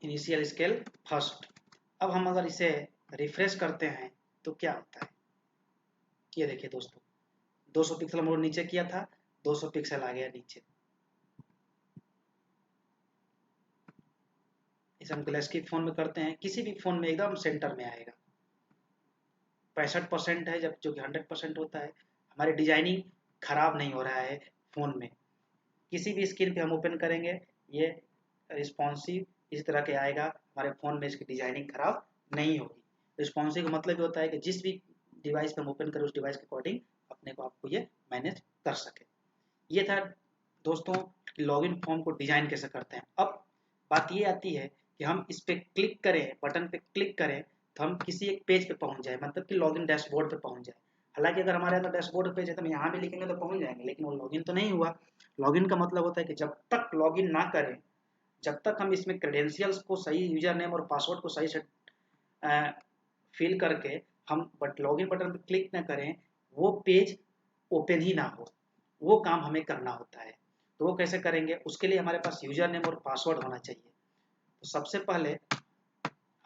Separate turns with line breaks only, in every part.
Initial scale first. अब हम अगर इसे रिफ्रेश करते हैं तो क्या होता है, ये देखिए दोस्तों, 200 पिक्सल हम लोग नीचे किया था, 200 पिक्सल आ गया नीचे। इसे हम ग्लैस की फ़ोन में करते हैं, किसी भी फ़ोन में एकदम सेंटर में आएगा। 65% है जब, जो कि 100% होता है। हमारी डिजाइनिंग खराब नहीं हो रहा है फ़ोन में। किसी भी स्क्रीन पे हम ओपन करेंगे, ये रिस्पॉन्सिव इस तरह के आएगा, हमारे फ़ोन में इसकी डिजाइनिंग खराब नहीं होगी। रिस्पॉन्सिव का मतलब ये होता है कि जिस भी डिवाइस पे हम ओपन करें उस डिवाइस के अकॉर्डिंग अपने को आपको ये मैनेज कर सके। ये था दोस्तों लॉगिन फॉर्म को डिजाइन कैसे करते हैं। अब बात ये आती है कि हम इस पे क्लिक करें, बटन पे क्लिक करें तो हम किसी एक पेज पे पहुंच जाए, मतलब कि लॉगिन डैशबोर्ड पे पहुंच जाए। हालांकि अगर हमारे अंदर डैशबोर्ड पेज है तो हम यहाँ भी लिखेंगे तो पहुंच जाएंगे, लेकिन वो लॉगिन तो नहीं हुआ। लॉगिन का मतलब होता है कि जब तक लॉगिन ना करें, जब तक हम इसमें क्रेडेंशियल्स को सही, यूजर नेम और पासवर्ड को सही से फिल करके हम लॉगिन बटन पर क्लिक न करें, वो पेज ओपन ही ना हो, वो काम हमें करना होता है। तो वो कैसे करेंगे, उसके लिए हमारे पास यूजर नेम और पासवर्ड होना चाहिए। तो सबसे पहले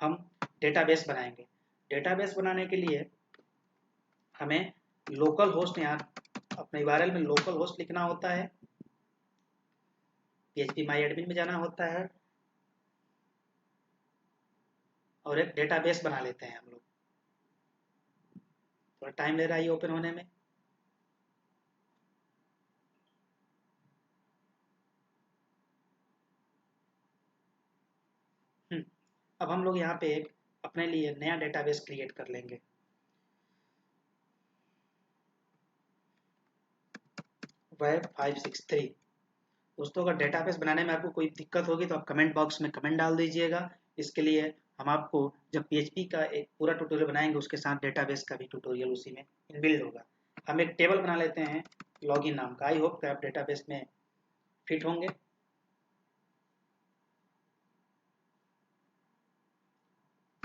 हम डेटाबेस बनाएंगे। डेटाबेस बनाने के लिए हमें लोकल होस्ट, यहाँ अपने URL में लोकल होस्ट लिखना होता है, PHP माई एडमिन में जाना होता है और एक डेटाबेस बना लेते हैं हम लोग। थोड़ा टाइम ले रहा है ये ओपन होने में। अब हम लोग यहाँ पे एक अपने लिए नया डेटाबेस क्रिएट कर लेंगे। वेब 563। दोस्तों अगर डेटाबेस बनाने में आपको कोई दिक्कत होगी तो आप कमेंट बॉक्स में कमेंट डाल दीजिएगा। इसके लिए हम आपको जब PHP का एक पूरा ट्यूटोरियल बनाएंगे उसके साथ डेटाबेस का भी ट्यूटोरियल उसी में इनबिल्ड होगा। हम एक टेबल बना लेते हैं लॉगिन नाम का। आई होप कि आप डेटाबेस में फिट होंगे।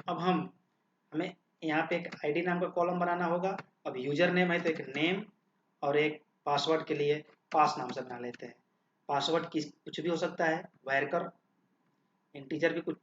अब हमें यहाँ पे एक आईडी नाम का कॉलम बनाना होगा। अब यूजर नेम है तो एक नेम और एक पासवर्ड के लिए पास नाम से बना लेते हैं। पासवर्ड कुछ भी हो सकता है, वायरकर, इंटीजर भी कुछ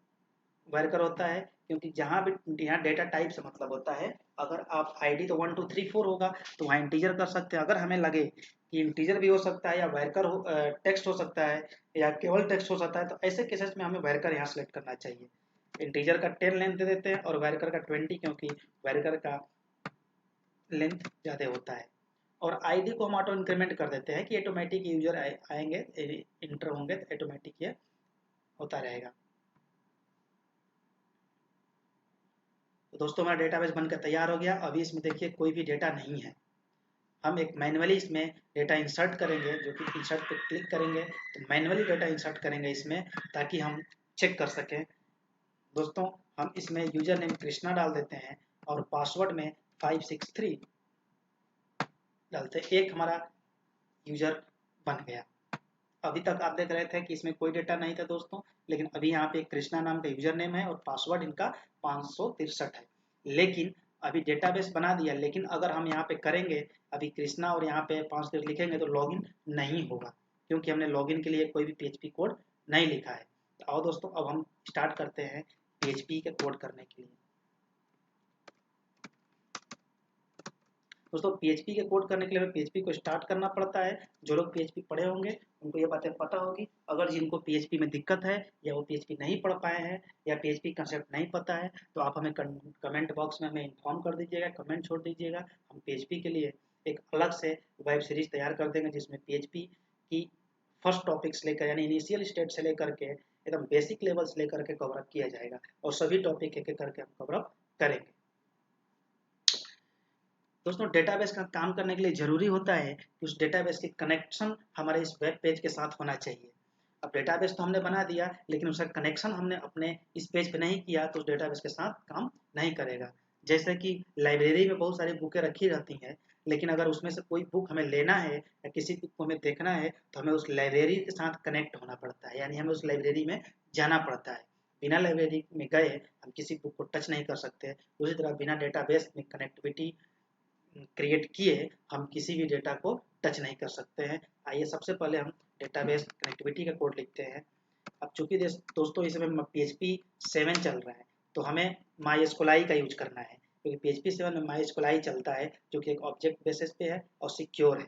वर्कर होता है, क्योंकि जहाँ भी यहाँ डेटा टाइप से मतलब होता है। अगर आप आईडी तो 1 2 3 4 होगा तो वहाँ इंटीजर कर सकते हैं। अगर हमें लगे कि इंटीजर भी हो सकता है या वर्कर हो, टेक्स्ट हो सकता है या केवल टेक्स्ट हो सकता है, तो ऐसे केसेस में हमें वर्कर यहाँ सेलेक्ट करना चाहिए। इंटीजर का 10 लेंथ दे देते हैं और वर्कर का 20, क्योंकि वर्कर का लेंथ ज़्यादा होता है। और आईडी को हम ऑटो इंक्रीमेंट कर देते हैं कि ऑटोमेटिक यूजर आएंगे, इंटर होंगे तो ऑटोमेटिक ये होता रहेगा। तो दोस्तों हमारा डेटाबेस बनकर तैयार हो गया। अभी इसमें देखिए कोई भी डेटा नहीं है। हम एक मैन्युअली इसमें डेटा इंसर्ट करेंगे, जो कि इंसर्ट पे क्लिक करेंगे तो मैन्युअली डेटा इंसर्ट करेंगे इसमें, ताकि हम चेक कर सकें। दोस्तों हम इसमें यूजर नेम कृष्णा डाल देते हैं और पासवर्ड में 563 डालते, एक हमारा यूजर बन गया। अभी तक आप देख रहे थे कि इसमें कोई डेटा नहीं था दोस्तों, लेकिन अभी यहाँ पे कृष्णा नाम का यूजर नेम है और पासवर्ड इनका 563 है। लेकिन अभी डेटाबेस बना दिया, लेकिन अगर हम यहाँ पे करेंगे अभी कृष्णा और यहाँ पे 5 लिखेंगे तो लॉगिन नहीं होगा, क्योंकि हमने लॉगिन के लिए कोई भी PHP कोड नहीं लिखा है। तो आओ दोस्तों अब हम स्टार्ट करते हैं PHP के कोड करने के लिए। दोस्तों PHP के कोड करने के लिए हमें PHP को स्टार्ट करना पड़ता है। जो लोग PHP पढ़े होंगे उनको ये बातें पता होगी। अगर जिनको PHP में दिक्कत है या वो PHP नहीं पढ़ पाए हैं या PHP कंसेप्ट नहीं पता है तो आप हमें कमेंट बॉक्स में हमें इन्फॉर्म कर दीजिएगा, कमेंट छोड़ दीजिएगा। हम PHP के लिए एक अलग से वेब सीरीज तैयार कर देंगे जिसमें PHP की फर्स्ट टॉपिक से लेकर, यानी इनिशियल स्टेट से लेकर के एकदम बेसिक लेवल से लेकर के कवर अप किया जाएगा और सभी टॉपिक एक एक करके हम कवर अप करेंगे। दोस्तों डेटाबेस का काम करने के लिए ज़रूरी होता है कि उस डेटाबेस की कनेक्शन हमारे इस वेब पेज के साथ होना चाहिए। अब डेटाबेस तो हमने बना दिया, लेकिन उसका कनेक्शन हमने अपने इस पेज पे नहीं किया तो उस डेटाबेस के साथ काम नहीं करेगा। जैसे कि लाइब्रेरी में बहुत सारी बुकें रखी रहती हैं, लेकिन अगर उसमें से कोई बुक हमें लेना है या किसी बुक को हमें देखना है तो हमें उस लाइब्रेरी के साथ कनेक्ट होना पड़ता है, यानी हमें उस लाइब्रेरी में जाना पड़ता है। बिना लाइब्रेरी में गए हम किसी बुक को टच नहीं कर सकते। उसी तरह बिना डेटाबेस में कनेक्टिविटी क्रिएट किए हम किसी भी डेटा को टच नहीं कर सकते हैं। आइए सबसे पहले हम डेटाबेस कनेक्टिविटी का कोड लिखते हैं। अब चूंकि दोस्तों इस समय PHP 7 चल रहा है, तो हमें MySQL का यूज करना है, क्योंकि PHP 7 में MySQL चलता है, जो कि एक ऑब्जेक्ट बेसिस पे है और सिक्योर है।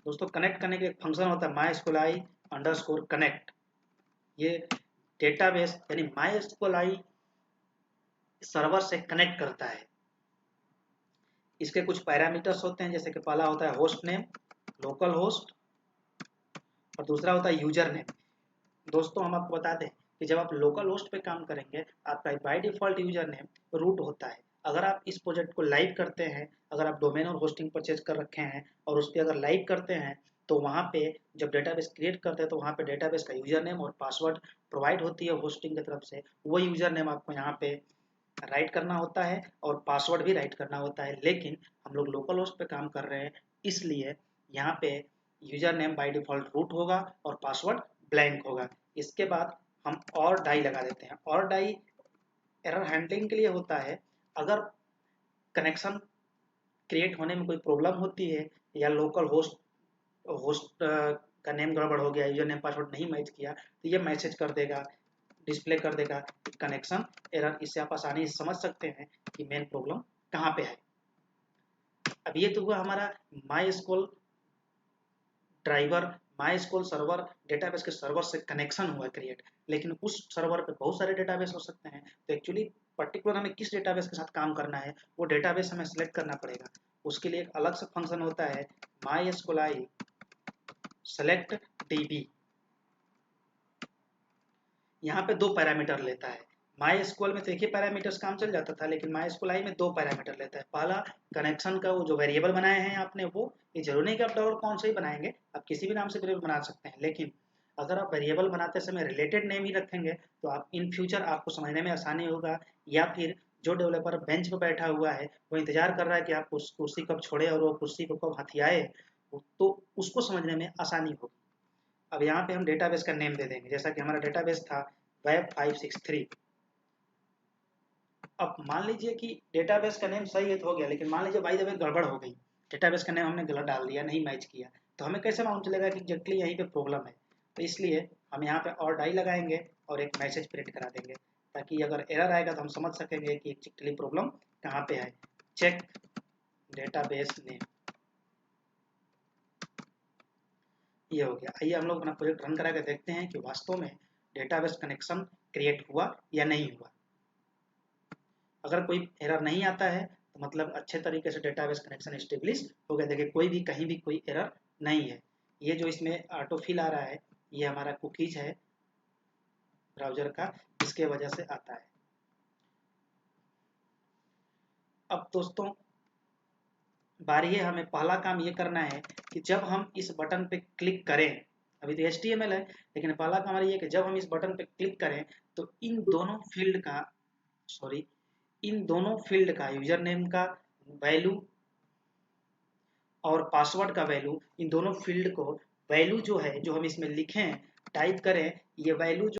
दोस्तों कनेक्ट करने के एक फंक्शन होता है MySQL_connect। ये डेटाबेस यानी MySQL सर्वर से कनेक्ट करता है। इसके कुछ पैरामीटर्स होते हैं, जैसे कि पहला होता है होस्ट नेम, लोकल होस्ट, और दूसरा होता है यूजर नेम। दोस्तों हम आपको बता दें कि जब आप लोकल होस्ट पे काम करेंगे, आपका by default user name root होता है। अगर आप इस प्रोजेक्ट को लाइव करते हैं, अगर आप डोमेन और होस्टिंग परचेज कर रखे हैं और उस पर अगर लाइव करते हैं, तो वहाँ पे जब डेटाबेस क्रिएट करते हैं तो वहाँ पे डेटाबेस का यूजर नेम और पासवर्ड प्रोवाइड होती है होस्टिंग की तरफ से। वो यूजर नेम आपको यहाँ पे राइट करना होता है और पासवर्ड भी राइट करना होता है। लेकिन हम लोग लोकल होस्ट पे काम कर रहे हैं, इसलिए यहाँ पे user name by default root होगा और पासवर्ड ब्लैंक होगा। इसके बाद हम और डाई लगा देते हैं। और डाई एरर हैंडलिंग के लिए होता है, अगर कनेक्शन क्रिएट होने में कोई प्रॉब्लम होती है या लोकल होस्ट का नेम गड़बड़ हो गया, यूजर नेम पासवर्ड नहीं मैच किया, तो ये मैसेज कर देगा, डिस्प्ले कर देगा कनेक्शन एरर। इससे आप आसानी से समझ सकते हैं कि मेन प्रॉब्लम कहाँ पे है। अब ये तो हुआ हमारा MySQL driver, MySQL server, database के सर्वर से कनेक्शन हुआ क्रिएट। लेकिन उस सर्वर पे बहुत सारे डेटाबेस हो सकते हैं, तो एक्चुअली पर्टिकुलर हमें किस डेटाबेस के साथ काम करना है, वो डेटाबेस हमें सेलेक्ट करना पड़ेगा। उसके लिए एक अलग से फंक्शन होता है MySQL select DB। यहाँ पे 2 पैरामीटर लेता है। MySQL में तो एक ही पैरामीटर्स काम चल जाता था, लेकिन MySQL में 2 पैरामीटर लेता है। पहला कनेक्शन का वो जो वेरिएबल बनाए हैं आपने, वो ये जरूरी नहीं कि आप $कौन से ही बनाएंगे, आप किसी भी नाम से वेरिएबल बना सकते हैं। लेकिन अगर आप वेरिएबल बनाते समय रिलेटेड नेम ही रखेंगे, तो आप इन फ्यूचर आपको समझने में आसानी होगा, या फिर जो डेवलपर बेंच पर बैठा हुआ है वो इंतजार कर रहा है कि आप उस कुर्सी कब छोड़े और वो कुर्सी को कब हथियाए, तो उसको समझने में आसानी होगी। अब यहाँ पे हम डेटाबेस का नेम दे देंगे, जैसा कि हमारा डेटाबेस था Web563। अब मान लीजिए कि डेटाबेस का नेम सही है तो हो गया, लेकिन मान लीजिए बाय द वे गड़बड़ हो गई, डेटाबेस का नेम हमने गलत डाल दिया, नहीं मैच किया, तो हमें कैसे मालूम चलेगा कि एग्जैक्टली यहीं पे प्रॉब्लम है। तो इसलिए हम यहाँ पे और डाई लगाएंगे और एक मैसेज प्रिंट करा देंगे, ताकि अगर एरर आएगा तो हम समझ सकेंगे कि एक्चुअली प्रॉब्लम कहाँ पे है। चेक डेटाबेस नेम, ये हो गया। आइए हम लोग अपना प्रोजेक्ट रन करा के देखते हैं कि वास्तव में डेटाबेस कनेक्शन क्रिएट हुआ या नहीं हुआ। अगर कोई एरर नहीं आता है तो मतलब अच्छे तरीके से डेटाबेस कनेक्शन एस्टेब्लिश हो गया। देखिए कोई भी कहीं भी कोई एरर नहीं है। ये जो इसमें ऑटो फिल आ रहा है, ये हमारा कुकीज है ब्राउजर का, इसके वजह से आता है। अब दोस्तों बारी है, हमें पहला काम ये करना है कि जब हम इस बटन पे क्लिक करें, अभी तो HTML है, लेकिन पहला काम हमारा ये कि जब हम इस बटन पे क्लिक करें तो इन दोनों फील्ड का यूजर नेम का वैल्यू और पासवर्ड का वैल्यू, इन दोनों फील्ड को वैल्यू जो है, जो हम इसमें लिखें टाइप करें, ये वैल्यू